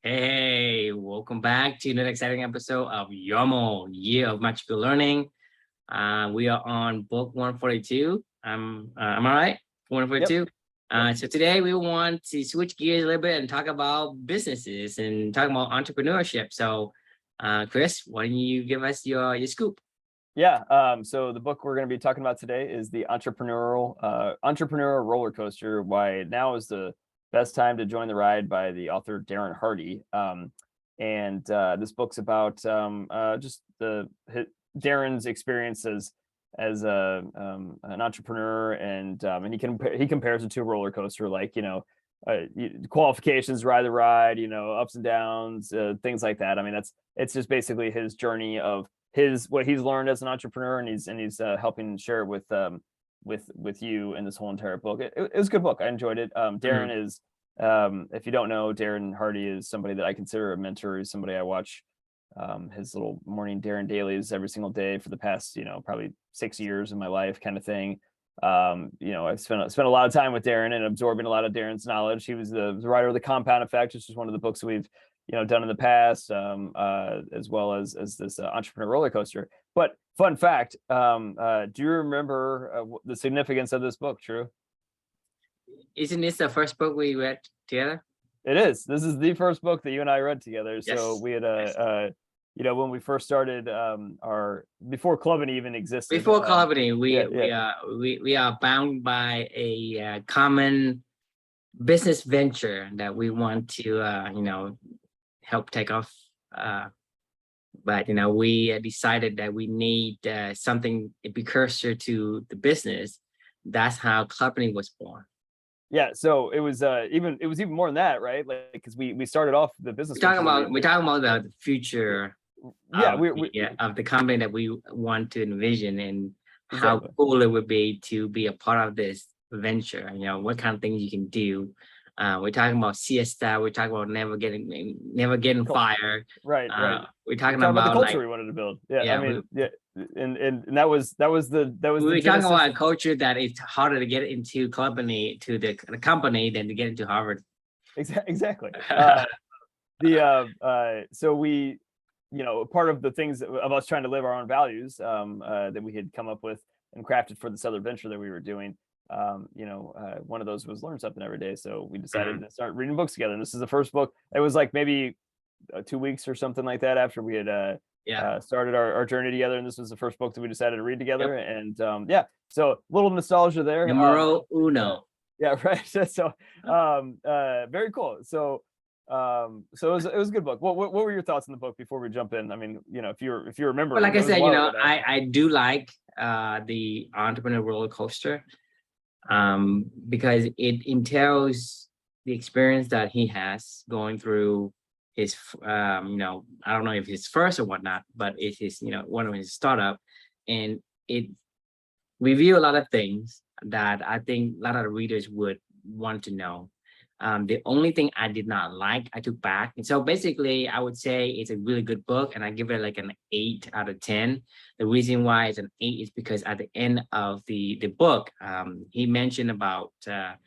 Hey, welcome back to another exciting episode of YOML, Year of Magical Learning. We are on book 142. Am I right? Yep. 142. So today we want to switch gears a little bit and talk about businesses and talk about entrepreneurship. So, Chris, why don't you give us your scoop? Yeah. So the book we're going to be talking about today is the entrepreneurial roller coaster. Why now is the best time to join the ride by the author Darren Hardy. And this book's about just Darren's experience as an entrepreneur, and he compares it to a roller coaster, like qualifications, ride the ride, ups and downs, things like that. I mean, it's just basically his journey of what he's learned as an entrepreneur, and he's helping share it with you in this whole entire book. It was a good book. I enjoyed it. Darren is, if you don't know, Darren Hardy is somebody that I consider a mentor. He's somebody I watch his little morning Darren dailies every single day for the past probably 6 years of my life, kind of thing. I've spent a lot of time with Darren and absorbing a lot of Darren's knowledge. He was the writer of The Compound Effect, which is one of the books that we've done in the past, as well as this entrepreneur roller coaster. But fun fact, do you remember the significance of this book, True? Isn't this the first book we read together? It is. This is the first book that you and I read together. Yes. So we had when we first started before Clubbing even existed. Before Clubbing, we are bound by a common business venture that we want to help take off. But we decided that we need something, a precursor to the business. That's how Clubbing was born. Yeah, so it was even more than that, right? Like, because we started off the business. We're talking about the future. Of the company that we want to envision, and how cool it would be to be a part of this venture. What kind of things you can do. We're talking about siesta. We're talking about never getting fired. Right. We're talking about the culture we wanted to build. And that was we were talking about a culture that it's harder to get into company the company than to get into Harvard. Exactly. So we, part of the things of us trying to live our own values that we had come up with and crafted for this other venture that we were doing. One of those was learn something every day. So we decided to start reading books together. And this is the first book. It was like maybe 2 weeks or something like that after we had started our journey together. And this was the first book that we decided to read together. Yep. And so a little nostalgia there. Numero uno. Yeah, right. So very cool. So it was a good book. What were your thoughts on the book before we jump in? I mean, if you remember. Well, like I said, I do like the entrepreneur roller coaster. Because it entails the experience that he has going through his, I don't know if it's first or whatnot, but it's his, one of his startup, and it reveal a lot of things that I think a lot of the readers would want to know. The only thing I did not like, I took back. And so basically, I would say it's a really good book, and I give it like an 8 out of 10. The reason why it's an 8 is because at the end of the book, he mentioned about, I'm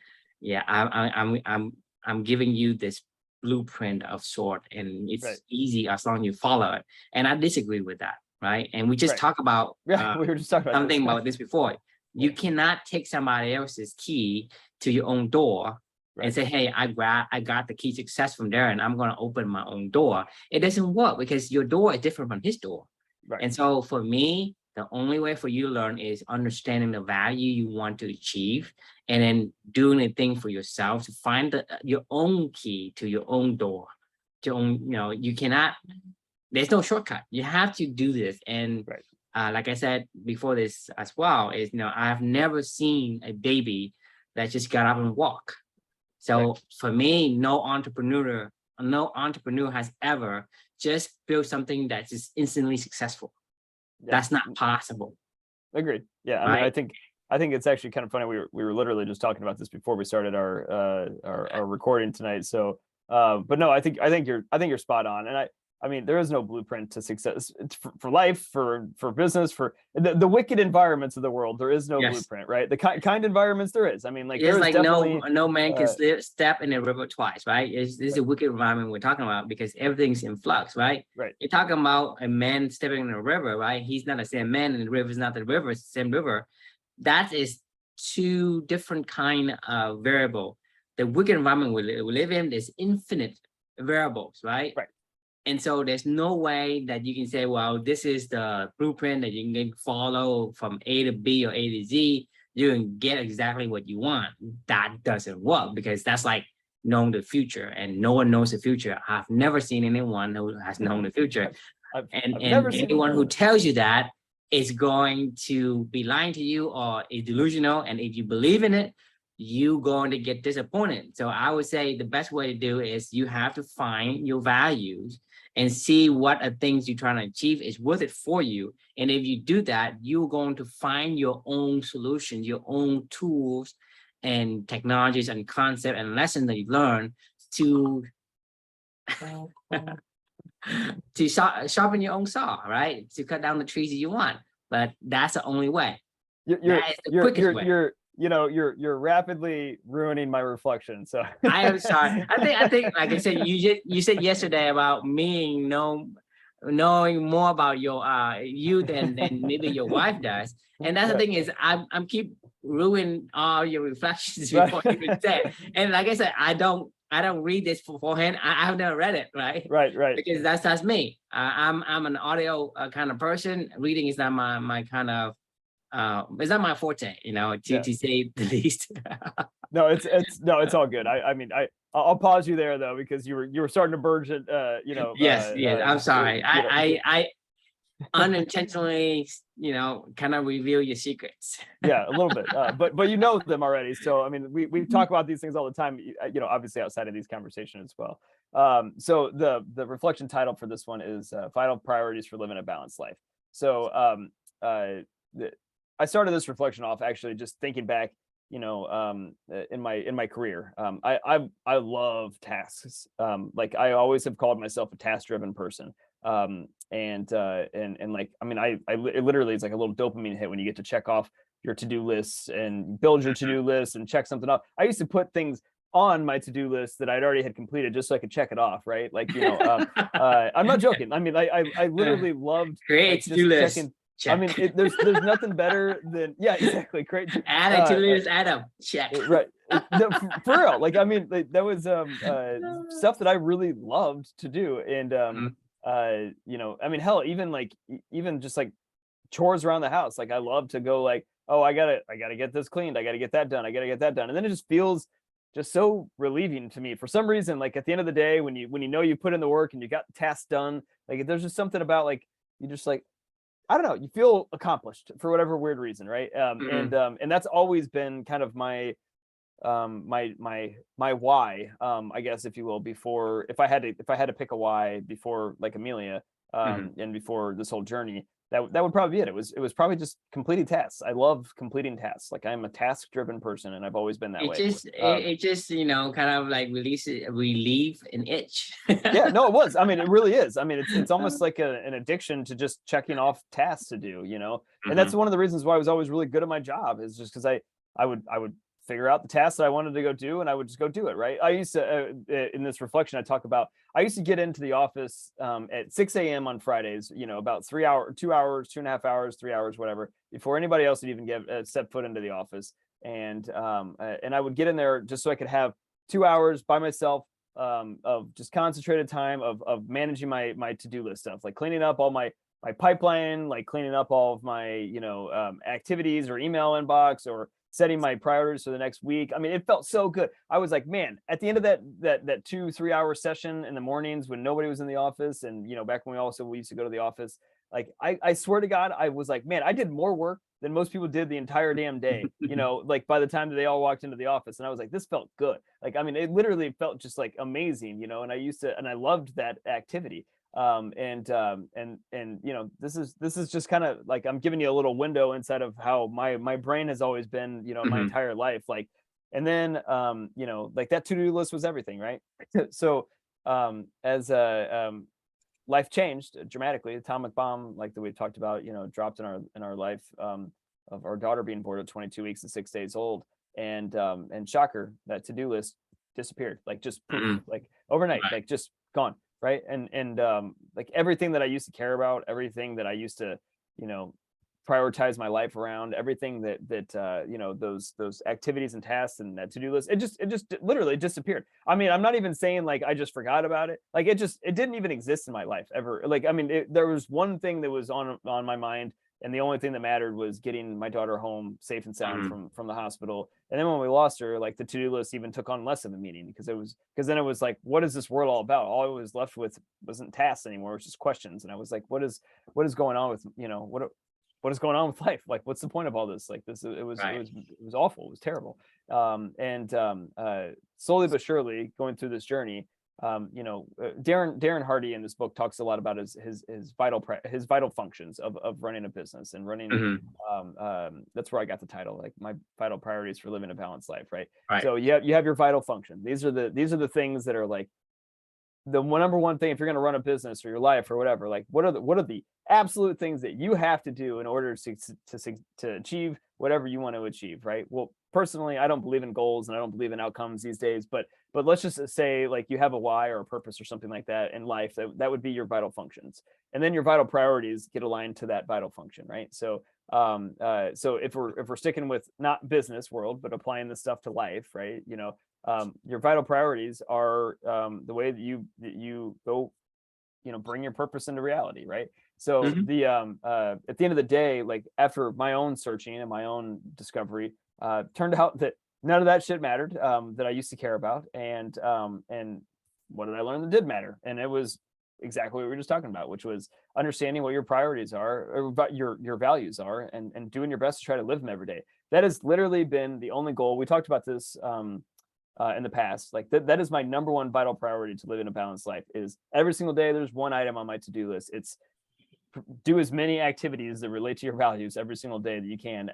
giving you this blueprint of sort, and it's easy as long as you follow it. And I disagree with that, right? And we just talked about we were just talking about something about this before. You cannot take somebody else's key to your own door. Right. And say, hey, I got the key success from there, and I'm going to open my own door. It doesn't work because your door is different from his door. Right. And so for me, the only way for you to learn is understanding the value you want to achieve, and then doing a thing for yourself to find your own key to your own door. You cannot, there's no shortcut. You have to do this. And like I said before this as well, is, I've never seen a baby that just got up and walked. So for me, no entrepreneur has ever just built something that's just instantly successful. That's not possible. Agreed. Yeah, I mean, I think it's actually kind of funny. We were literally just talking about this before we started our recording tonight. So, but no, I think you're spot on, and I mean, there is no blueprint to success. It's for life, for business, for the wicked environments of the world. There is no Yes. blueprint, right? The kind environments there is. I mean, like It's there's like definitely no man can step in the river twice, right? This is a wicked environment we're talking about because everything's in flux, right? right. You're talking about a man stepping in the river, right? He's not the same man, and the river is not the river, it's the same river. That is two different kind of variable. The wicked environment we live in, there's infinite variables, right? Right. And so there's no way that you can say, well, this is the blueprint that you can follow from A to B or A to Z. You can get exactly what you want. That doesn't work because that's like knowing the future, and no one knows the future. I've never seen anyone who has known the future. I've And never seen anyone who tells you that is going to be lying to you or is delusional. And if you believe in it, you're going to get disappointed. So I would say the best way to do is you have to find your values and see what are things you're trying to achieve is worth it for you. And if you do that, you're going to find your own solutions, your own tools and technologies and concepts and lessons that you learn to sharpen your own saw, right? To cut down the trees that you want. But that's the only way. That is the quickest way. You're rapidly ruining my reflection. So I am sorry. I think, like I said, you said yesterday about me knowing more about your you than maybe your wife does. And that's the thing is I'm keep ruining all your reflections before you even say it. And like I said, I don't read this beforehand. I've never read it, right? Right. Because that's me. I'm an audio kind of person. Reading is not my kind of it's not my forte, to say the least. No, it's all good. I mean, I'll pause you there though, because you were starting to verge at, Yes. I'm sorry. I unintentionally, kind of reveal your secrets. Yeah, a little bit, but you know them already. So I mean, we talk about these things all the time. Obviously outside of these conversations as well. So the reflection title for this one is Vital Priorities for Living a Balanced Life. So I started this reflection off actually just thinking back, in my career. I love tasks. Like I always have called myself a task-driven person. And like, I mean, it literally is like a little dopamine hit when you get to check off your to-do lists and build your to-do list and check something off. I used to put things on my to-do list that I'd already had completed just so I could check it off, right? Like, I'm not joking. I mean, I literally loved create to-do list. Checking. Check. I mean, there's nothing better than exactly. Great. Add a to-do list, Adam. Check. Right. For real. Like, I mean, that was stuff that I really loved to do. And I mean, hell, even just like chores around the house. Like I love to go like, oh, I gotta get this cleaned. I gotta get that done. I gotta get that done. And then it just feels just so relieving to me for some reason. Like at the end of the day, when you you put in the work and you got tasks done, like there's just something about like, you just like, I don't know, you feel accomplished for whatever weird reason, right? And that's always been kind of my why, I guess, if you will, before, if I had to pick a why before like Amelia, and before this whole journey, that would probably be it. It was probably just completing tasks. I love completing tasks. Like I'm a task-driven person, and I've always been that way. It just kind of like relieve an itch. Yeah, no, it was. I mean, it really is. I mean, it's almost like an addiction to just checking off tasks to do, and that's one of the reasons why I was always really good at my job, is just because I would figure out the tasks that I wanted to go do, and I would just go do it, right? I used to, in this reflection, I talk about, I used to get into the office at 6 a.m. on Fridays, about 3 hours, 2 hours, 2.5 hours, 3 hours, whatever, before anybody else would even step foot into the office. And I would get in there just so I could have 2 hours by myself of just concentrated time of managing my to-do list stuff, like cleaning up all my pipeline, like cleaning up all of my, activities or email inbox, or setting my priorities for the next week. I mean, it felt so good. I was like, man, at the end of that 2-3 hour session in the mornings when nobody was in the office, and back when we used to go to the office, like I swear to God, I was like, man, I did more work than most people did the entire damn day. Like by the time that they all walked into the office, and I was like, this felt good. Like, I mean, it literally felt just like amazing, and I loved that activity. This is just kind of like, I'm giving you a little window inside of how my brain has always been, my entire life. Like, and then, like that to-do list was everything. Right. So, as life changed dramatically. Atomic bomb, like that we've talked about, you know, dropped in our life, of our daughter being born at 22 weeks and 6 days old, and shocker, that to-do list disappeared, like just poof, like overnight, Right. like just gone, right? And like everything that I used to care about, everything that I used to, you know, prioritize my life around, everything that you know, those activities and tasks and that to-do list, it just literally disappeared. I mean, I'm not even saying like I just forgot about it, like it didn't even exist in my life ever. Like, I mean, there was one thing that was on my mind, and the only thing that mattered was getting my daughter home safe and sound from the hospital. And then when we lost her, like the to-do list even took on less of a meaning, because then it was like, what is this world all about? All I was left with wasn't tasks anymore, it was just questions. And I was like, what is going on with, you know, what is going on with life? Like, what's the point of all this? Like this, it was awful. It was terrible. Slowly but surely going through this journey, you know, Darren Hardy in this book talks a lot about his vital functions of running a business and running. That's where I got the title, like my vital priorities for living a balanced life, right? Right. So you have your vital function. These are the things that are like the number one thing if you're going to run a business or your life or whatever. Like, what are the absolute things that you have to do in order to achieve whatever you want to achieve, right? Well, personally, I don't believe in goals and I don't believe in outcomes these days, but let's just say like you have a why or a purpose or something like that in life, that would be your vital functions, and then your vital priorities get aligned to that vital function, right? So so if we're sticking with not business world but applying this stuff to life, right, you know, your vital priorities are the way that you go, you know, bring your purpose into reality, right? So the at the end of the day, like after my own searching and my own discovery, turned out that none of that shit mattered, that I used to care about. And what did I learn that did matter? And it was exactly what we were just talking about, which was understanding what your priorities are, or what your values are, and doing your best to try to live them every day. That has literally been the only goal. We talked about this in the past. Like that is my number one vital priority to live in a balanced life. Is every single day there's one item on my to-do list. It's do as many activities that relate to your values every single day that you can,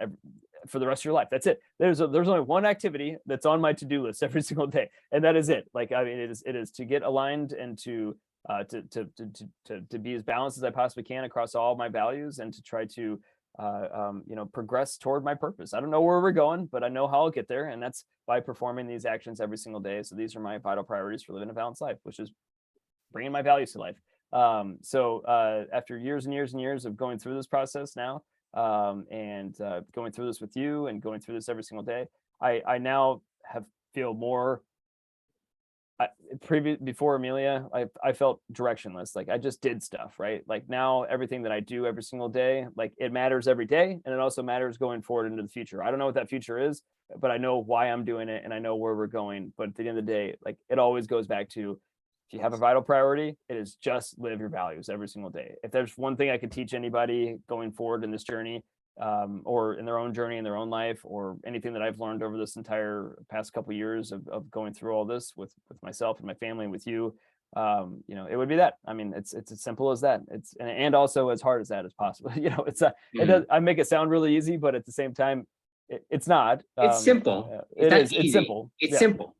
for the rest of your life. That's it. There's only one activity that's on my to-do list every single day, and that is it. Like, I mean, it is to get aligned and to be as balanced as I possibly can across all my values, and to try to you know, progress toward my purpose. I don't know where we're going, but I know how I'll get there, and that's by performing these actions every single day. So these are my vital priorities for living a balanced life, which is bringing my values to life. So after years and years and years of going through this process now, and going through this with you and going through this every single day, I now feel more. Before Amelia, I felt directionless. Like I just did stuff, right? Like now everything that I do every single day, like it matters every day, and it also matters going forward into the future. I don't know what that future is, but I know why I'm doing it, and I know where we're going. But at the end of the day, like it always goes back to, if you have a vital priority, it is just live your values every single day. If there's one thing I could teach anybody going forward in this journey, or in their own journey in their own life, or anything that I've learned over this entire past couple of years of going through all this with myself and my family and with you, you know, it would be that. I mean, it's as simple as that. It's and also as hard as that as possible. You know, it's it does, I make it sound really easy, but at the same time, it's not. It's simple. It is. Easy. It's simple. It's simple.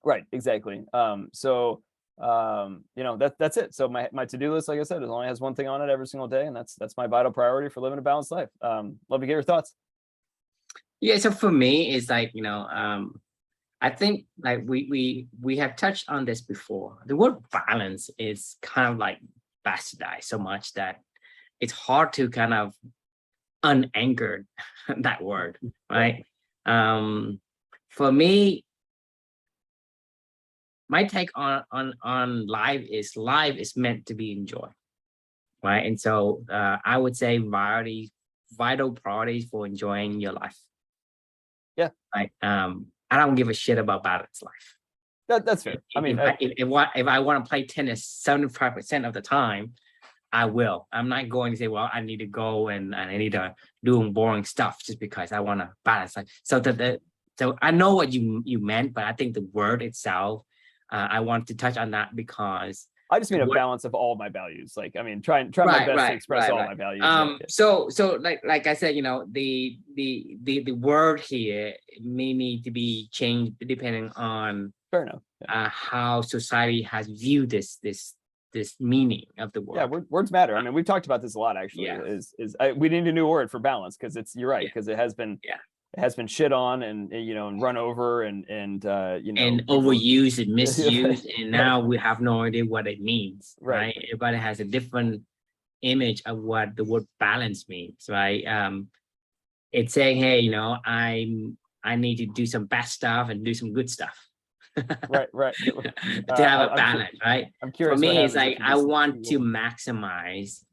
Right. Exactly. So you know, that's it. So my to-do list, like I said, it only has one thing on it every single day, and that's my vital priority for living a balanced life. Love to get your thoughts. Yeah. So for me, it's like, you know, I think like we have touched on this before. The word balance is kind of like bastardized so much that it's hard to kind of unanchor that word, right? For me, my take on life is meant to be enjoyed, right? And so I would say vital priorities for enjoying your life. Yeah. Right. I don't give a shit about balanced life. That's fair. I mean, if I want to play tennis 75% of the time, I will. I'm not going to say, well, I need to go and I need to do boring stuff just because I want to balance. Like, so I know what you meant, but I think the word itself, I want to touch on that because I just mean a balance of all my values. Like, I mean, try my best to express all my values. So like I said, you know, the word here may need to be changed depending on fair enough. How society has viewed this this meaning of the Yeah, word. words matter. I mean, we've talked about this a lot actually. Yeah. We need a new word for balance, because you're right, Yeah. because it has been Yeah. it has been shit on and and run over and you know, And people- overused and misused, and Right. now we have no idea what it means, Right. right? Everybody has a different image of what the word balance means, right? It's saying, hey, you know, I need to do some bad stuff and do some good stuff. Right. To have a balance, right? I'm For curious. me, it's like I want to maximize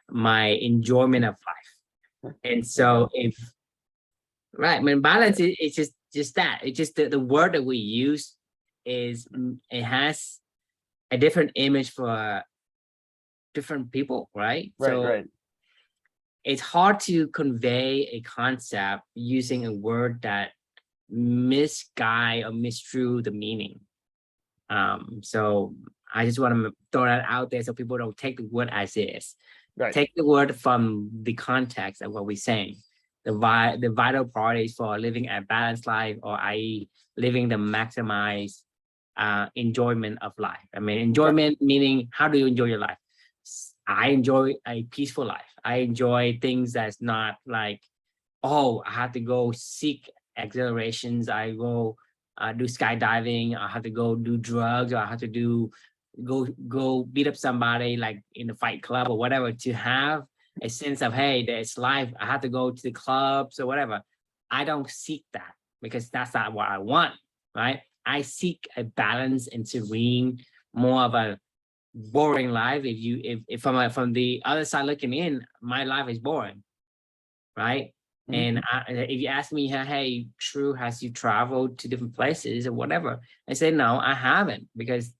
my enjoyment of life. And so if right, I mean, balance is just that. It's just the word that we use is it has a different image for different people, right? Right. It's hard to convey a concept using a word that misguide or misconstrue the meaning. So I just want to throw that out there so people don't take the word as is. Right. Take the word from the context of what we're saying. The vital priorities for living a balanced life, or i.e. living the maximized enjoyment of life. I mean, enjoyment meaning, how do you enjoy your life? I enjoy a peaceful life. I enjoy things that's not like, oh, I have to go seek exhilarations. I go do skydiving. I have to go do drugs. Or I have to go beat up somebody like in the fight club or whatever, to have a sense of, hey, there's life. I have to go to the clubs or whatever. I don't seek that because that's not what I want, right? I seek a balance and serene, more of a boring life. If from the other side looking in, my life is boring, right? And if you ask me, hey, True, has you traveled to different places or whatever? I say, no, I haven't, because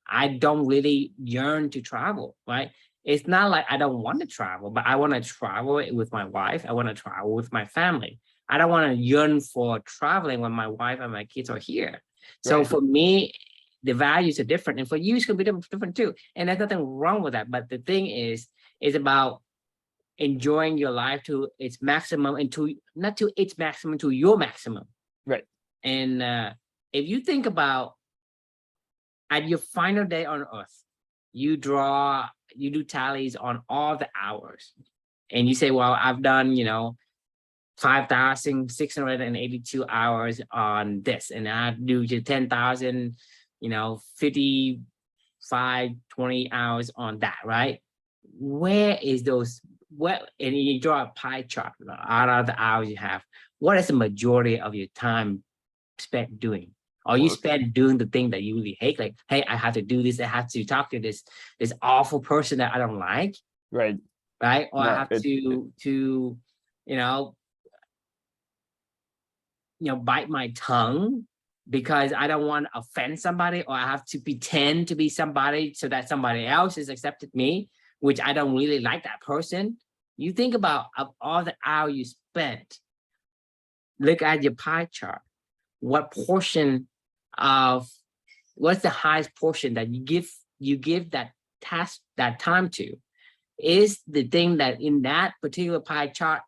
I don't really yearn to travel, right? It's not like I don't want to travel, but I want to travel with my wife. I want to travel with my family. I don't want to yearn for traveling when my wife and my kids are here. So for me, the values are different. And for you, it's going to be different too. And there's nothing wrong with that. But the thing is about enjoying your life to its maximum, and to not to its maximum, to your maximum. Right. And if you think about at your final day on earth, you do tallies on all the hours, and you say, well, I've done, 5,682 hours on this, and I do 10,000, 55, 20 hours on that, right? Where is those? What? And you draw a pie chart out of the hours you have. What is the majority of your time spent doing? Or you spend doing the thing that you really hate, like, hey, I have to do this, I have to talk to this awful person that I don't like, right? Or I have to bite my tongue because I don't want to offend somebody, or I have to pretend to be somebody so that somebody else has accepted me, which I don't really like that person. You think about of all the hours you spent, look at your pie chart. What portion of, what's the highest portion that you give that task, that time to, is the thing that in that particular pie chart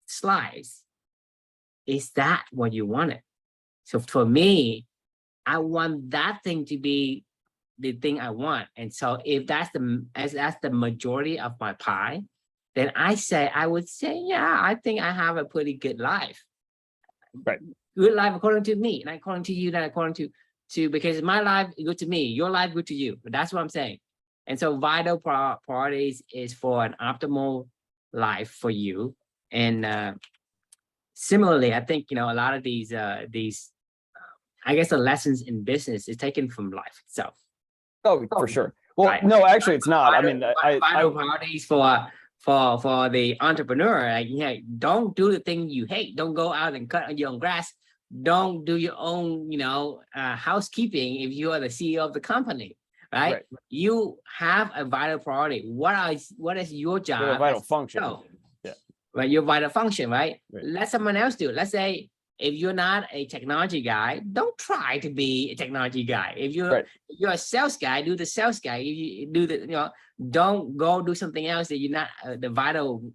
slice, is that what you wanted? So for me, I want that thing to be the thing I want. And so if that's the majority of my pie, then I would say, yeah, I think I have a pretty good life. Right. Good life according to me, and according to you, not according to because my life is good to me, your life good to you. But that's what I'm saying. And so vital priorities is for an optimal life for you. And similarly, I think a lot of these I guess the lessons in business is taken from life itself. Oh, for sure. Well, no, actually, it's not. Vital priorities for the entrepreneur, like, don't do the thing you hate. Don't go out and cut your own grass. Don't do your own, housekeeping if you are the CEO of the company, right? You have a vital priority. What is your job? Your vital function. Right, your vital function, right? Let someone else do it. Let's say if you're not a technology guy, don't try to be a technology guy. If you're a sales guy, do the sales guy. If you do the, don't go do something else that you're not the vital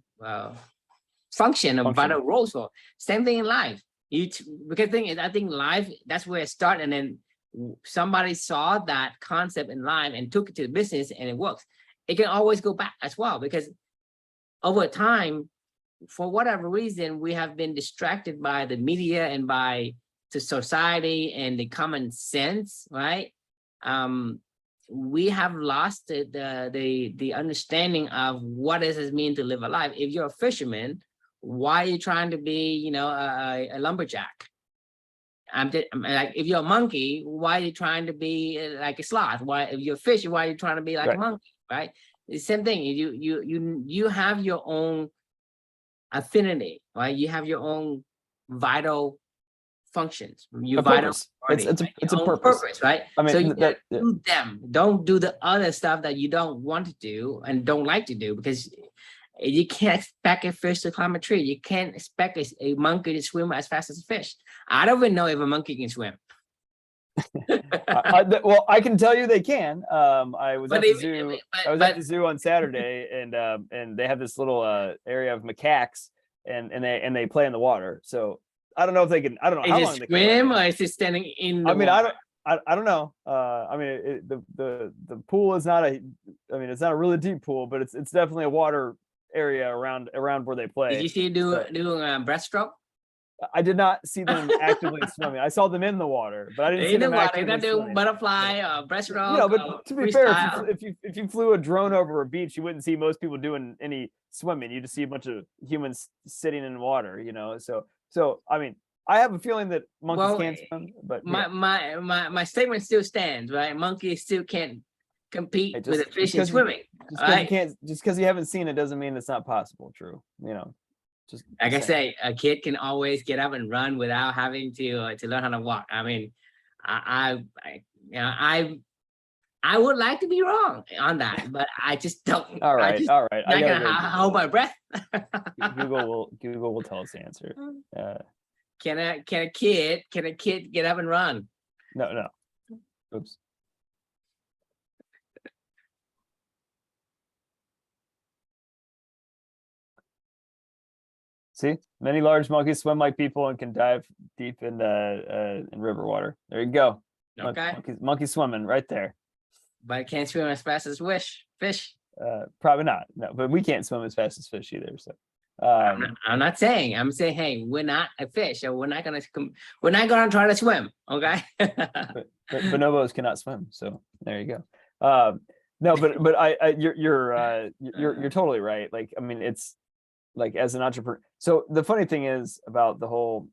function or vital roles for. Same thing in life. Because the thing is, I think life, that's where it starts, and then somebody saw that concept in life and took it to the business and it works, it can always go back as well, because over time, for whatever reason, we have been distracted by the media and by the society and the common sense, right? We have lost the understanding of what does it mean to live a life. If you're a fisherman, why are you trying to be, you know, a lumberjack? I'm like, if you're a monkey, why are you trying to be like a sloth? Why, if you're a fish, why are you trying to be like a monkey, right? The same thing. You have your own affinity, right? You have your own vital functions. Your vital it's a own purpose, right? I mean, So you do them. Don't do the other stuff that you don't want to do and don't like to do, because you can't expect a fish to climb a tree. You can't expect a monkey to swim as fast as a fish. I don't even know if a monkey can swim. Well, I can tell you they can. I was at the zoo on Saturday, and they have this little area of macaques, and they play in the water. So I don't know if they can. I don't know how long they can swim, or is it standing in the water? I don't know. I mean, the pool is not it's not a really deep pool, but it's definitely a water area around where they play. Did you see doing breaststroke? I did not see them actively swimming. I saw them in the water, but I didn't see them actively They're not doing swimming. butterfly, breaststroke. You know, but to be fair, if you flew a drone over a beach, you wouldn't see most people doing any swimming. You just see a bunch of humans sitting in water. You know, so I mean, I have a feeling that monkeys can't swim, but my statement still stands, right? Monkeys still can't compete with a fish in swimming. Just because you haven't seen it doesn't mean it's not possible. True, you know. Just like I say, a kid can always get up and run without having to learn how to walk. I mean, I would like to be wrong on that, but I just don't. All right. I'm not gonna hold my breath. Google will tell us the answer. Can a kid get up and run? No. Oops. See, many large monkeys swim like people and can dive deep in river water. There you go. Okay. Monkey swimming right there. But it can't swim as fast as fish. Probably not. No, but we can't swim as fast as fish either. So I'm not saying. I'm saying, hey, we're not a fish, so we're not gonna try to swim. Okay. but bonobos cannot swim. So there you go. No, but you're totally right. Like, I mean, it's like, as an entrepreneur. So the funny thing is about the whole,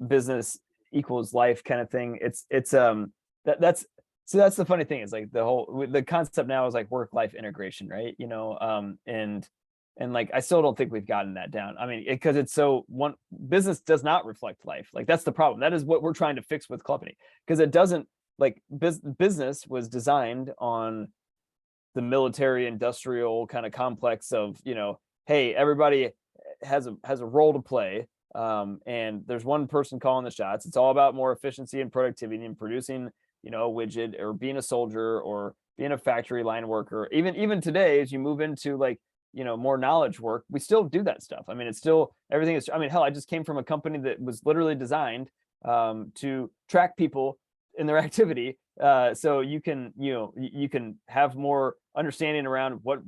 business equals life kind of thing. That's the funny thing is, like, the concept now is like work-life integration, right? You know, and like, I still don't think we've gotten that down. I mean, because business does not reflect life. Like, that's the problem. That is what we're trying to fix with Company, because it doesn't, like, business was designed on the military industrial kind of complex of, hey, everybody has a role to play, and there's one person calling the shots. It's all about more efficiency and productivity and producing, a widget, or being a soldier, or being a factory line worker. Even today, as you move into, like, more knowledge work, we still do that stuff. I mean, it's still, everything is, I mean, hell, I just came from a company that was literally designed to track people in their activity, so you can have more understanding around what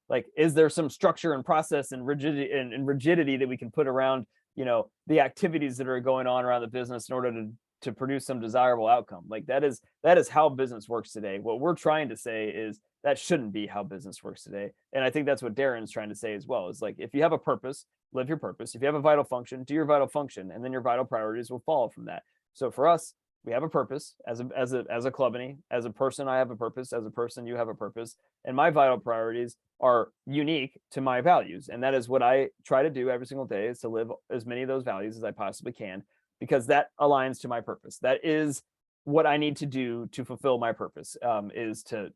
like, is there some structure and process and rigidity that we can put around the activities that are going on around the business in order to produce some desirable outcome. Like, that is how business works today. What we're trying to say is that shouldn't be how business works today. And I think that's what Darren's trying to say as well. Is like, if you have a purpose, live your purpose. If you have a vital function, do your vital function, and then your vital priorities will follow from that. So for us, we have a purpose as a company. As a person, I have a purpose. As a person, you have a purpose. And my vital priorities are unique to my values. And that is what I try to do every single day, is to live as many of those values as I possibly can, because that aligns to my purpose. That is what I need to do to fulfill my purpose, is to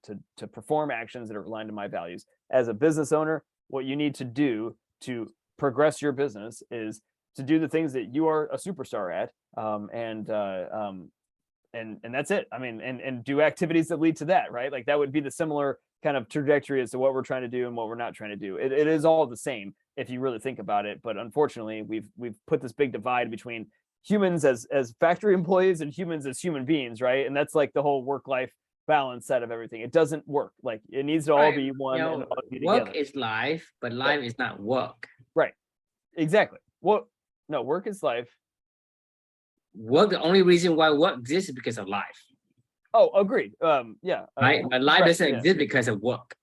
perform actions that are aligned to my values. As a business owner, what you need to do to progress your business is to do the things that you are a superstar at, and that's it. I mean, and do activities that lead to that, right? Like, that would be the similar kind of trajectory as to what we're trying to do and what we're not trying to do. It is all the same if you really think about it. But unfortunately, we've put this big divide between humans as factory employees and humans as human beings, right? And that's like the whole work-life balance side of everything. It doesn't work. Like it needs to all Right. be one You and know, all be work together. is life, but life is not work. Right. Exactly. Well, no, work is life. Work, the only reason why work exists is because of life. Oh, agreed. Yeah. Right? But life right, doesn't yeah. exist because of work.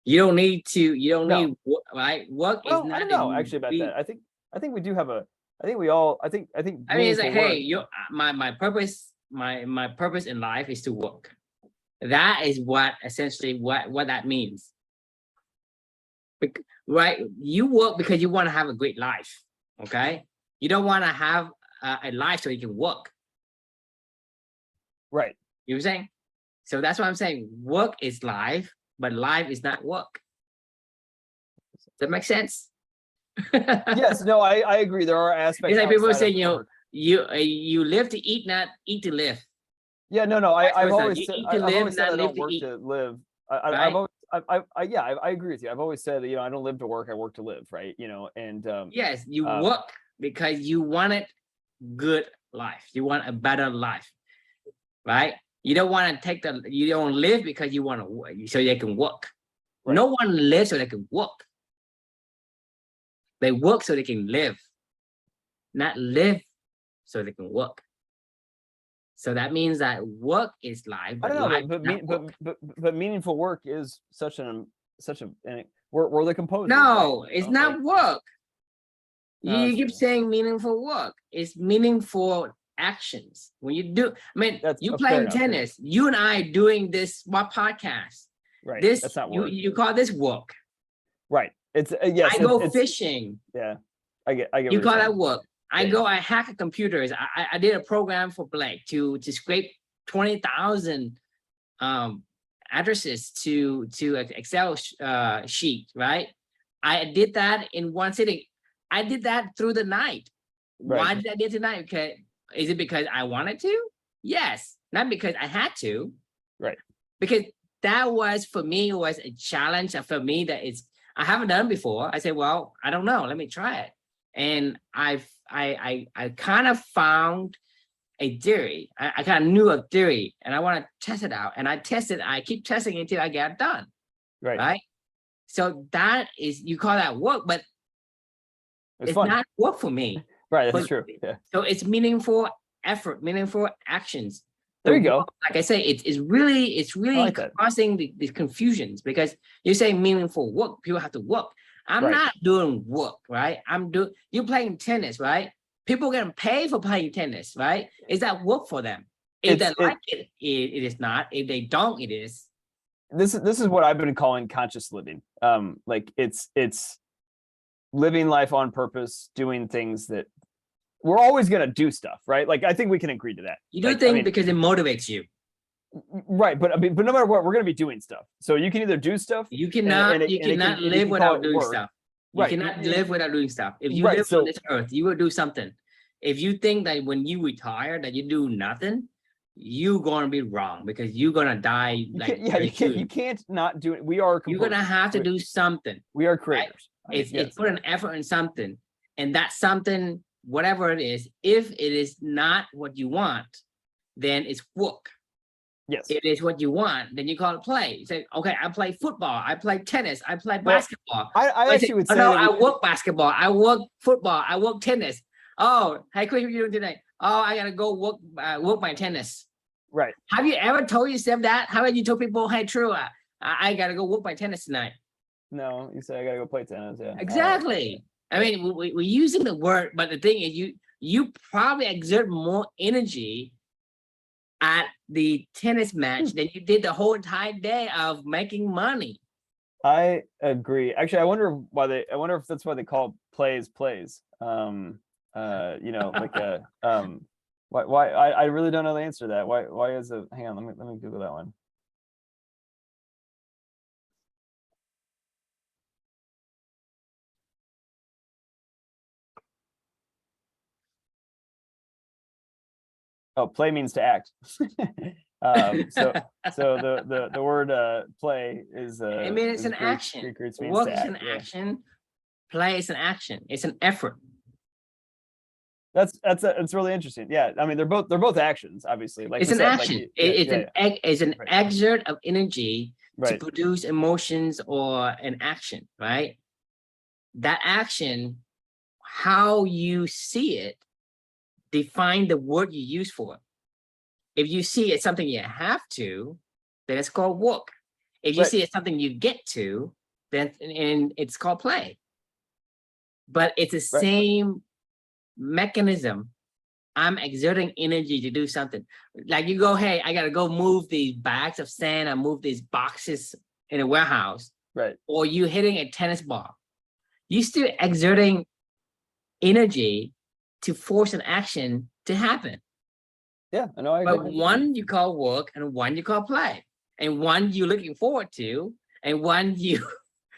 You don't need to, you don't No. need right? Work is Well, not I don't that know you actually about be, that. I think we do have a. I think we all. I think I mean, it's meaningful like, hey, work. you my purpose, my purpose in life is to work. That is what essentially what that means. Right? You work because you want to have a great life. Okay, you don't want to have a life so you can work. Right. You know what I'm saying? So that's what I'm saying. Work is life, but life is not work. Does that make sense? Yes. No. I agree. There are aspects. It's like people outside say, of you know, work. you live to eat, not eat to live. Yeah. No. Vice I've versa. always You said. eat to I've live, always said not I live don't to work eat. to live. Right? Yeah. I agree with you. I've always said that I don't live to work. I work to live. Right. And Yes, you work because you wanted good life. You want a better life, right? You don't want to take you don't live because you want to, so they can work. Right. No one lives so they can work. They work so they can live, not live so they can work. So that means that work is life, I but don't know, life is not work. but meaningful work is such a and we're the composers. No, right? it's not work. No, You keep saying meaningful work. It's meaningful actions. When you do, I mean, that's you fair playing enough. tennis, you and I doing this podcast. Right. This That's not you work. you call this work. Right. It's yes. I go it's fishing. yeah. I get. What You you're call saying. that work. I Yeah, go, I hack computers. I did a program for Blake to scrape 20,000 addresses to an Excel sheet, right? I did that in one sitting. I did that through the night. Right. Why did I do it tonight? Because is it because I wanted to? Yes, not because I had to. Right. Because that was for me was a challenge for me that I haven't done before. I said, well, I don't know. Let me try it. And I kind of found a theory. I kind of knew a theory and I want to test it out. And I tested, I keep testing it until I get it done. Right. Right. So that is, you call that work, but it's fun. not work for me. Right. That's true. Yeah. So it's meaningful effort, meaningful actions. There you go. Like I say, it's really like causing the confusions because you say meaningful work, people have to work. I'm not doing work, right? You're playing tennis, right? People getting paid for playing tennis, right? Is that work for them? If they like it, it is not. If they don't, it is. This is what I've been calling conscious living. Like it's living life on purpose, doing things that we're always going to do stuff, right? Like, I think we can agree to that. You do things because it motivates you. Right. But but no matter what, we're going to be doing stuff. So you can either do stuff. You cannot live without doing stuff. You cannot live without doing stuff. If you live on this earth, you will do something. If you think that when you retire that you do nothing, you're going to be wrong because you're going to die. You can't not do it. You're going to have to do something. We are creators. Right? It's put an effort in something, and that something, whatever it is, if it is not what you want, then it's work. Yes. If it is what you want, then you call it play. You say, okay, I play football, I play tennis, I play basketball. I actually would say, no, I work basketball, I work football, I work tennis. Oh, hey, Chris, what are you doing today? Oh, I gotta go work my tennis. Right. Have you ever told yourself that? How about you told people, hey, true, I gotta go work my tennis tonight? No, you say I gotta go play tennis. Yeah. Exactly. I mean, we're using the word, but the thing is, you probably exert more energy at the tennis match than you did the whole entire day of making money. I agree. Actually, I wonder if that's why they call plays. Like why I really don't know the answer to that. Why is it? Hang on, let me Google that one. Oh, play means to act. So the word play is I mean, it's an action. Work is an action. Play is an action. It's an effort. That's really interesting. Yeah, I mean, they're both actions, obviously. Like It's we an said, action. like yeah, It's an right, exert of energy to right, produce emotions or an action, right? That action, how you see it, define the word you use for it. If you see it's something you have to, then it's called work. If you right, see it's something you get to, then and it's called play. But it's the right. same mechanism. I'm exerting energy to do something. Like you go, hey, I gotta go move these bags of sand or move these boxes in a warehouse, Right. or you hitting a tennis ball. You still exerting energy to force an action to happen. Yeah, I know, I But agree. one you call work and one you call play. And one you're looking forward to, and one you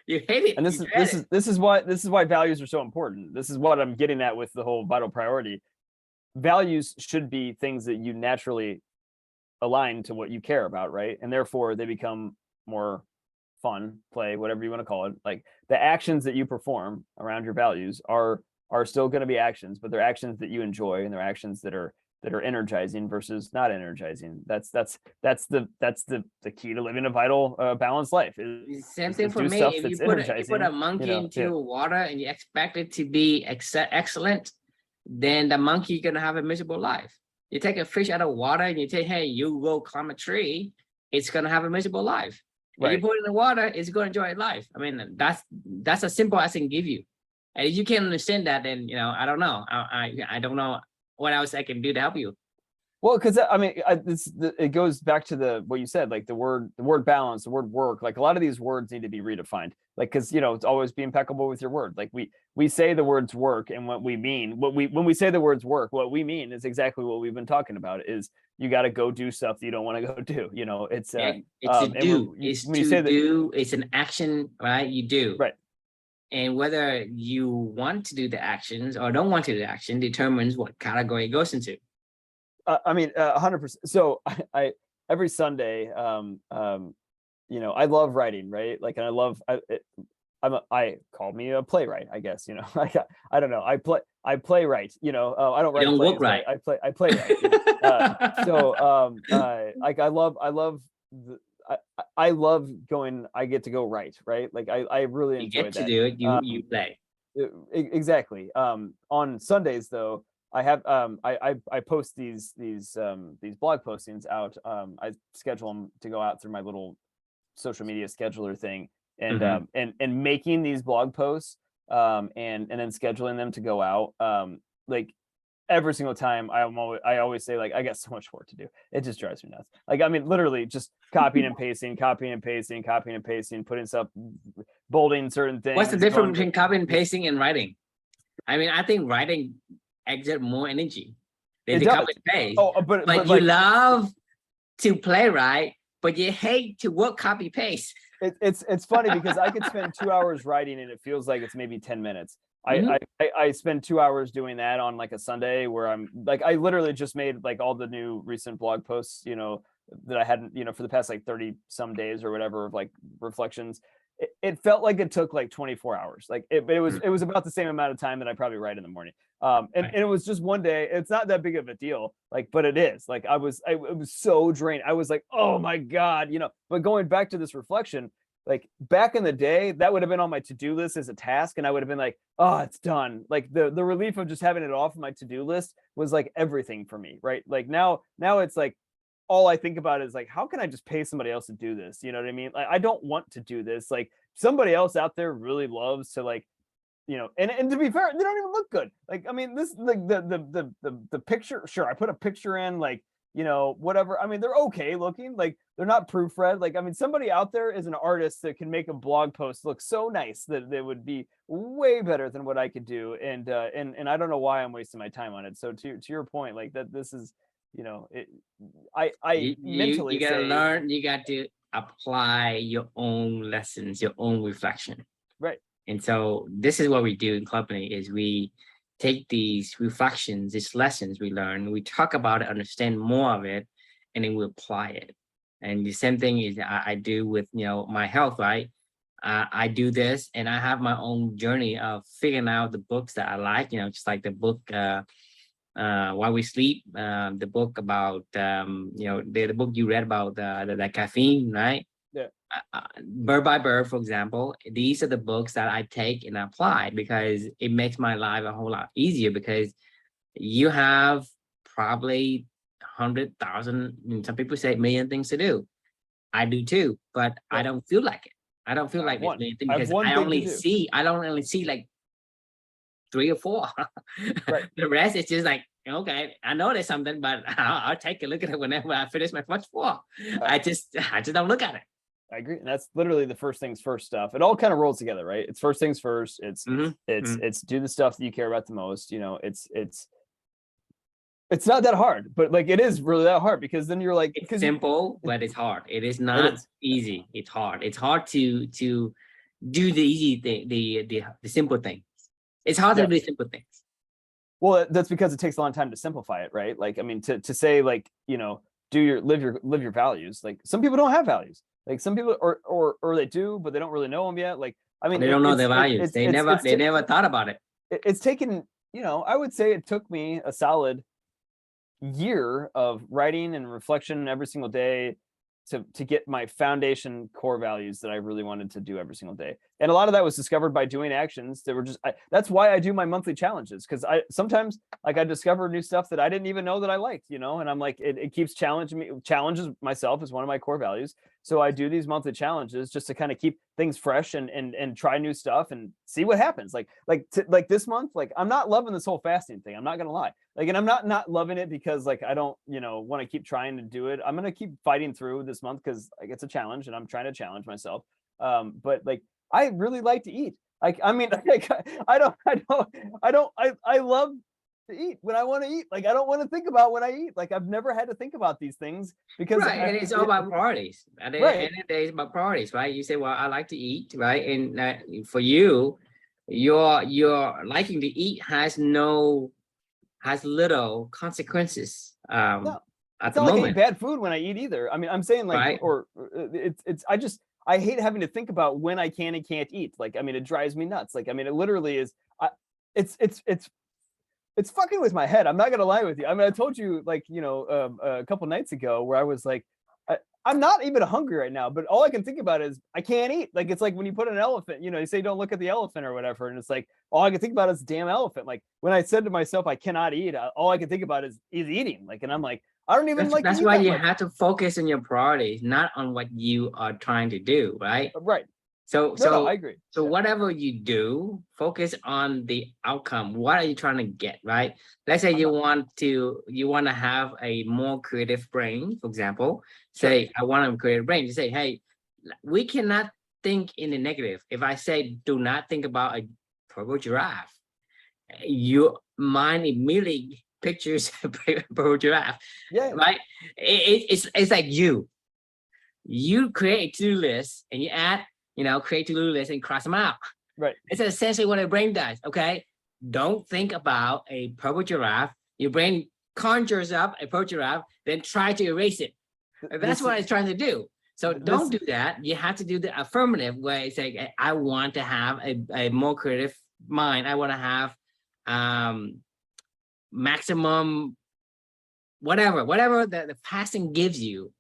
you hate it, And you dread it. this is why values are so important. This is what I'm getting at with the whole vital priority. Values should be things that you naturally align to what you care about, right? And therefore they become more fun, play, whatever you want to call it. Like the actions that you perform around your values are still going to be actions, but they're actions that you enjoy, and they're actions that are energizing versus not energizing. That's the key to living a vital, balanced life Same is thing to for do me. stuff If that's you put a energizing. monkey Yeah, into water and you expect it to be excellent, then the monkey gonna have a miserable life. You take a fish out of water and you say, hey, you go climb a tree, it's gonna have a miserable life. If you right. put it in the water, it's gonna enjoy life. I mean, that's as simple as I can give you. And if you can't understand that, then I don't know. I don't know what else I can do to help you. Well, because I mean, it goes back to what you said, like the word balance, the word work. Like a lot of these words need to be redefined. Like, because it's always be impeccable with your word. Like we say the words work, and what we mean, when we say the words work, what we mean is exactly what we've been talking about. Is you got to go do stuff that you don't want to go do. It's It's to and do. when you say that, It's an action, right? You do. right. And whether you want to do the actions or don't want to do the action determines what category it goes into. I mean, 100%. So I every Sunday, I love writing, right? Like, and I call me a playwright, I guess. I don't know. I playwright. I don't You write don't plays, work but right. I playwright. Like I love going. I get to go write, right? Like I really You enjoy get to that. do it, you play. Exactly. On Sundays though, I have I post these blog postings out. I schedule them to go out through my little social media scheduler thing, and Mhm. and making these blog posts, and then scheduling them to go out, like every single time. I always say, like, I got so much work to do. It just drives me nuts. Like, I mean, literally just copying and pasting, putting stuff, bolding certain What's the things, difference going between copy and just pasting and writing? I mean, I think writing exert more energy than it the copy does. and paste. Oh, But but you like love to playwright, but you hate to work copy paste. it's funny because I could spend 2 hours writing and it feels like it's maybe 10 minutes. Mhm. I spend 2 hours doing that on like a Sunday where I'm like, I literally just made like all the new recent blog posts, that I hadn't, for the past like 30 some days or whatever, of like reflections. It felt like it took like 24 hours. Like it was about the same amount of time that I probably write in the morning. And it was just one day. It's not that big of a deal, like, but it is. Like I it was so drained. I was like, oh my God, But going back to this reflection, like back in the day, that would have been on my to-do list as a task, and I would have been like, oh, it's done. Like the relief of just having it off my to-do list was like everything for me, right? Like now it's like all I think about is like, how can I just pay somebody else to do this? You know what I mean? Like, I don't want to do this. Like somebody else out there really loves to, like, and to be fair, they don't even look good. Like, I mean, this, like the picture, sure, I put a picture in, like, whatever. I mean, they're okay looking, like they're not proofread. Like, I mean, somebody out there is an artist that can make a blog post look so nice that they would be way better than what I could do. And I don't know why I'm wasting my time on it. So to your point, like that, this is, it, I You mentally gotta say, learn, you got to apply your own lessons, your own reflection. right, And so this is what we do in company is we take these reflections, these lessons we learn, we talk about it, understand more of it, and then we apply it. And the same thing is I do with my health, right? I do this and I have my own journey of figuring out the books that I like, just like the book While We Sleep, the book about, the book you read about the caffeine, right? Yeah. Bird by Bird, for example, these are the books that I take and apply because it makes my life a whole lot easier because you have probably 100,000, and some people say million things to do. I do too, but I Yeah. don't feel like it. I don't feel I like have it's million things I have because one I thing to only do. see, like 3 or 4. Right. The rest is just like, okay, I know there's something, but I'll take a look at it whenever I finish my first 4. I just don't look at it. I agree. And that's literally the first things first stuff. It all kind of rolls together, right? It's first things first. It's do the stuff that you care about the most. You know, it's not that hard, but like it is really that hard because then you're like, It's simple, but it's hard. It is not easy. It's hard. It's hard to do the easy thing, the simple things. It's hard to do simple things. Well, that's because it takes a long time to simplify it, right? Like, I mean, to say like, you know, live your values. Like some people don't have values. Like some people or they do, but they don't really know them yet. Like, I mean, They don't know their values. They never thought about it. It's taken, you know, I would say it took me a solid year of writing and reflection every single day to get my foundation core values that I really wanted to do every single day. And a lot of that was discovered by doing actions that were just, that's why I do my monthly challenges. Cause I sometimes like I discover new stuff that I didn't even know that I liked, you know, and I'm like, it keeps challenging me. Challenges myself is one of my core values. So I do these monthly challenges just to kind of keep things fresh and try new stuff and see what happens. Like this month, like I'm not loving this whole fasting thing. I'm not going to lie. Like, and I'm not loving it because like, I don't, you know, want to keep trying to do it. I'm going to keep fighting through this month because like it's a challenge and I'm trying to challenge myself. But like, I really like to eat. Like, I mean, like, I love to eat when I want to eat. Like, I don't want to think about when I eat. Like, I've never had to think about these things because and it's all about priorities. At the end of the day, it's about priorities, right? You say, well, I like to eat, right? And for you, your liking to eat has little consequences. No, at it's the not like I moment. eat bad food when I eat either. I mean, I'm saying like, Right. or I hate having to think about when I can and can't eat. Like, I mean, it drives me nuts. Like, I mean, it literally is, it's fucking with my head. I'm not gonna lie with you. I mean, I told you like, you know, a couple nights ago where I was like, I'm not even hungry right now, but all I can think about is I can't eat. Like, it's like when you put an elephant, you know, you say, don't look at the elephant or whatever. And it's like, all I can think about is damn elephant. Like when I said to myself, I cannot eat, all I can think about is eating. Like, and I'm like, I don't even like That's to eat why that you much. have to focus on your priorities, not on what you are trying to do, right? Right. So I agree. So whatever you do, focus on the outcome. What are you trying to get, right? Let's say you want to have a more creative brain, for example. Say, I want a creative brain. You say, hey, we cannot think in the negative. If I say, do not think about a purple giraffe, your mind immediately pictures a purple giraffe, right? It's like you create a to-do list and you add, create to-do list and cross them out. Right. It's essentially what a brain does. Okay. Don't think about a purple giraffe. Your brain conjures up a purple giraffe, then try to erase it. That's what it's trying to do. So don't do that. You have to do the affirmative where it's like, I want to have a more creative mind. I want to have maximum whatever the fasting gives you.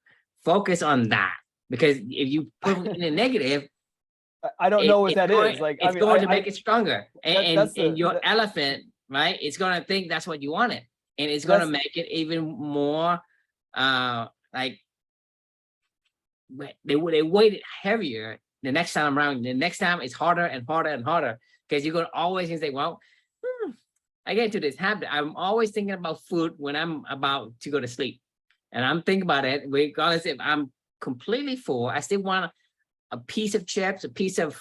Focus on that, because if you put it in a negative, I don't know what that is. Like, it's going to make it stronger. And your elephant, right? It's going to think that's what you wanted, and it's going to make it even more like they weight it heavier the next time around. The next time it's harder and harder and harder, because you're going to always say, well, I get into this habit. I'm always thinking about food when I'm about to go to sleep. And I'm thinking about it, regardless if I'm completely full, I still want a piece of chips, a piece of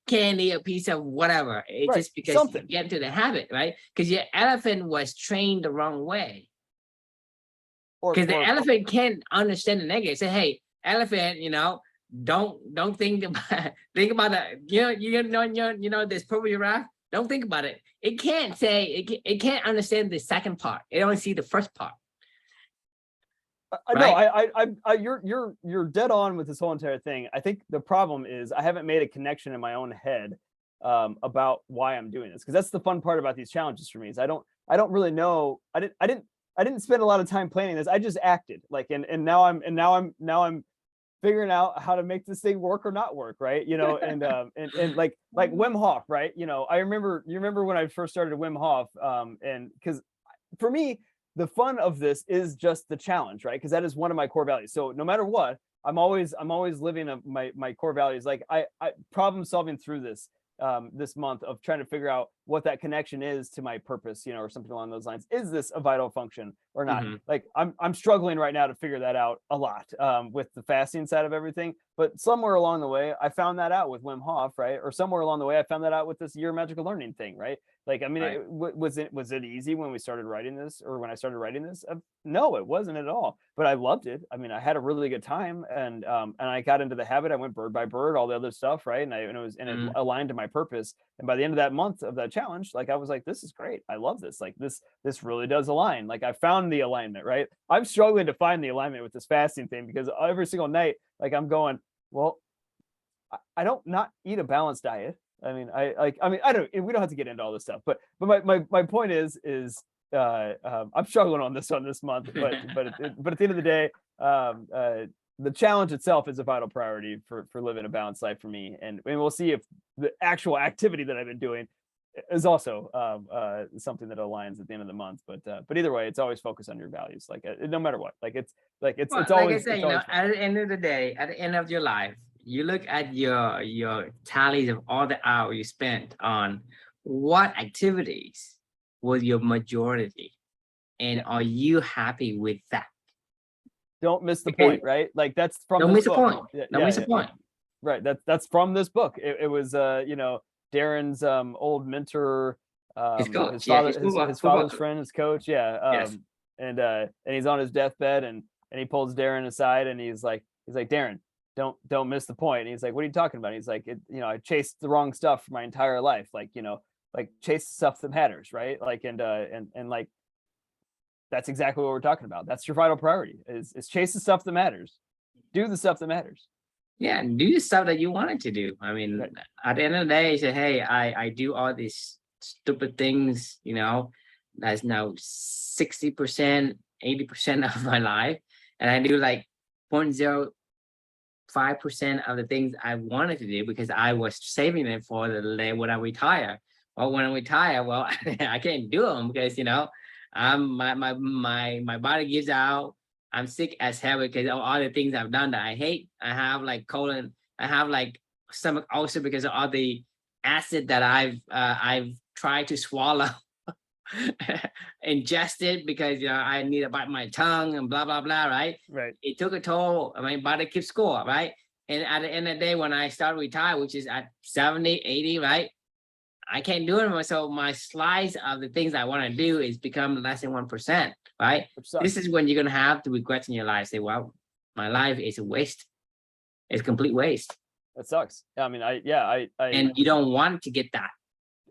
candy, a piece of whatever. It's just because you get into the habit, right? Because your elephant was trained the wrong way. Because the elephant can't understand the negative. Say, hey, elephant, don't think about that, this purple giraffe. Don't think about it. It can't say, it can't understand the second part. It only see the first part. No, you're dead on with this whole entire thing. I think the problem is I haven't made a connection in my own head about why I'm doing this, because that's the fun part about these challenges for me. Is I don't really know. I didn't spend a lot of time planning this. I just acted like, and now I'm figuring out how to make this thing work or not work, right? You know, and like Wim Hof, right? You know, you remember when I first started Wim Hof, and because for me, the fun of this is just the challenge, right? Because that is one of my core values. So no matter what, I'm always living my core values. Like I problem solving through this month of trying to figure out what that connection is to my purpose, you know, or something along those lines. Is this a vital function or not? Mhm. Like I'm struggling right now to figure that out a lot, with the fasting side of everything. But somewhere along the way, I found that out with Wim Hof, right? Or somewhere along the way, I found that out with this year magical learning thing, right? Like, I mean, Right. was it easy when we started writing this, or when I started writing this? No, it wasn't at all. But I loved it. I mean, I had a really good time, and I got into the habit. I went bird by bird, all the other stuff, right? And it Mhm. aligned to my purpose. And by the end of that month of that challenge, like I was like, this is great. I love this. Like this really does align. Like I found the alignment, right? I'm struggling to find the alignment with this fasting thing, because every single night, like I'm going, well, I don't not eat a balanced diet. I don't, we don't have to get into all this stuff, but my point is I'm struggling on this month, but at the end of the day, the challenge itself is a vital priority for living a balanced life for me, and we'll see if the actual activity that I've been doing is also something that aligns at the end of the month. But either way, it's always focus on your values, like no matter what. Like Well, it's like I always said, you know, fun. at the end of the day, at the end of your life, you look at your tallies of all the hours you spent on what activities was your majority, and Yeah. are you happy with that? Don't miss the Because point, right? Like that's from don't this miss a book. point. Yeah, Don't miss a yeah. point. Right. That's from this book. It was you know, Darren's old mentor, His coach, yeah, his his football father's coach. friend, his coach. Yeah. Yes. And he's on his deathbed, and he pulls Darren aside, and he's like, Darren, don't miss the point. And he's like, what are you talking about? And he's like, you know, I chased the wrong stuff for my entire life. Like, you know, like chase stuff that matters, right? Like, and like that's exactly what we're talking about. That's your vital priority is chase the stuff that matters. Do the stuff that matters. Yeah, and do the stuff that you wanted to do. I mean, Right. at the end of the day, you say, hey, I do all these stupid things, you know, that's now 60%, 80% of my life. And I do like 0.05% of the things I wanted to do because I was saving it for the day when I retire. Well, when I retire, well, I can't do them because, you know, my body gives out. I'm sick as hell because of all the things I've done that I hate. I have like colon, I have like stomach ulcer because of all the acid that I've tried to swallow, ingested because, you know, I need to bite my tongue and blah blah blah. Right? Right. It took a toll. My body keeps score. Right? And at the end of the day, when I start retire, which is at 70, 80, right? I can't do it. So my slice of the things I want to do is become less than 1%, right? Which This sucks. is when you're gonna have the regrets in your life. Say, well, my life is a waste. It's complete waste. That sucks. I mean, I And you don't want to get that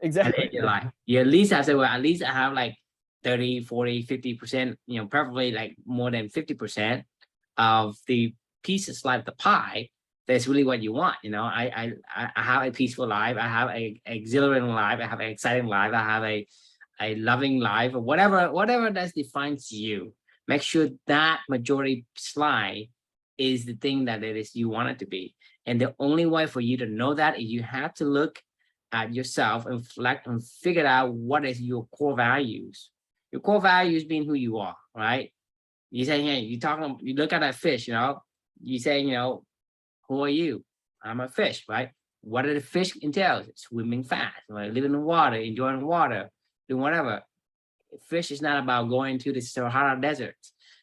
at the end exactly. of your life. You at least have to, well, at least I have like 30, 40, 50%, you know, preferably like more than 50% of the piece of slice of the pie. That's really what you want. You know, I have a peaceful life. I have a exhilarating life. I have an exciting life. I have a loving life, or whatever that defines you. Make sure that majority slide is the thing that it is you want it to be. And the only way for you to know that is you have to look at yourself and reflect and figure out what is your core values. Your core values being who you are, right? You say, hey, you look at that fish, you know, you say, you know, who are you? I'm a fish, right? What does the fish entails? Swimming fast, right? Living in the water, enjoying water, doing whatever. Fish is not about going to the Sahara Desert.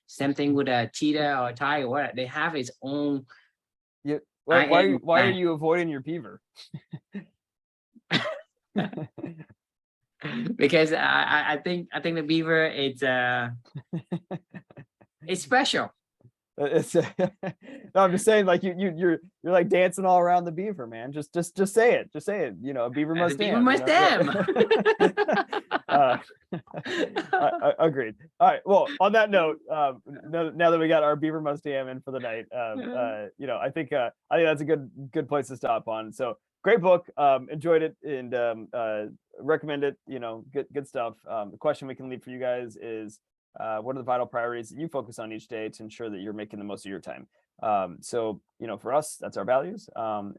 Same thing with a cheetah or a tiger, whatever. They have its own You, I am why are man. you avoiding your beaver? Because I think the beaver it's special. It's no, I'm just saying, like you're like dancing all around the beaver, man. Just say it. Just say it. You know, a beaver The must beaver dam. You must know. dam. uh, agreed. All right. Well, on that note, now that we got our beaver must dam in for the night, you know, I think that's a good place to stop on. So great book. Enjoyed it and recommend it. You know, good stuff. The question we can leave for you guys is, what are the vital priorities that you focus on each day to ensure that you're making the most of your time? So, you know, for us, that's our values.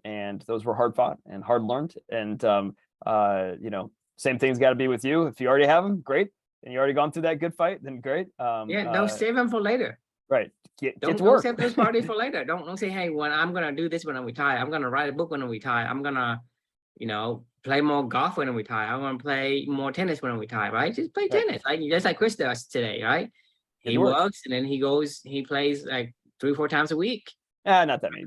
And those were hard fought and hard learned. And, you know, same thing's got to be with you. If you already have them, great. And you already gone through that good fight, then great. Yeah, don't save them for later. Right. Get to Don't work. save those parties for later. Don't say, hey, when I'm gonna do this when I retire, I'm gonna write a book when I retire. I'm gonna, you know, play more golf when I retire. I'm gonna play more tennis when I retire, right? Just play tennis. Like just like Chris does today, right? He works and then he plays like 3 or 4 times a week. Not that many.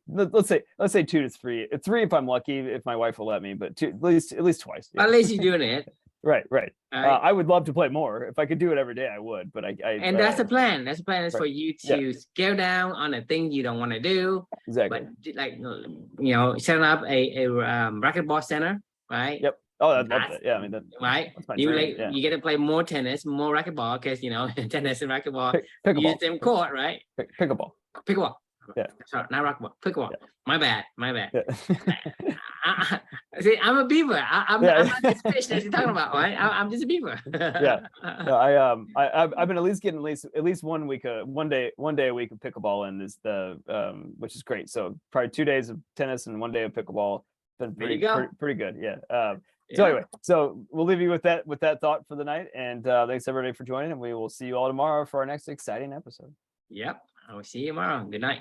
Let's say 2 to 3. 3 if I'm lucky, if my wife will let me, but 2 at least twice. Yeah. At least you're doing it. Right. I would love to play more. If I could do it every day, I would. But and that's the plan. That's the plan is right. for you to scale down on the thing you don't want to do. Exactly. But like, you know, setting up a racquetball center, right? Yep. Oh, I'd love that. Yeah, I mean, right. You get to play more tennis, more racquetball, because you know tennis and racquetball use the same court, right? Pickleball. Yeah. Sorry, not racquetball. Pickleball. Yeah. My bad. Yeah. See, I'm a beaver. I'm not this fish that you're talking about, right? I'm just a beaver. Yeah. No, I've been at least getting at least 1 week, one day a week of pickleball, and is the which is great. So probably 2 days of tennis and 1 day of pickleball. Been pretty good. Yeah. So anyway, so we'll leave you with that thought for the night. And thanks everybody for joining, and we will see you all tomorrow for our next exciting episode. Yep. I will see you tomorrow. Good night.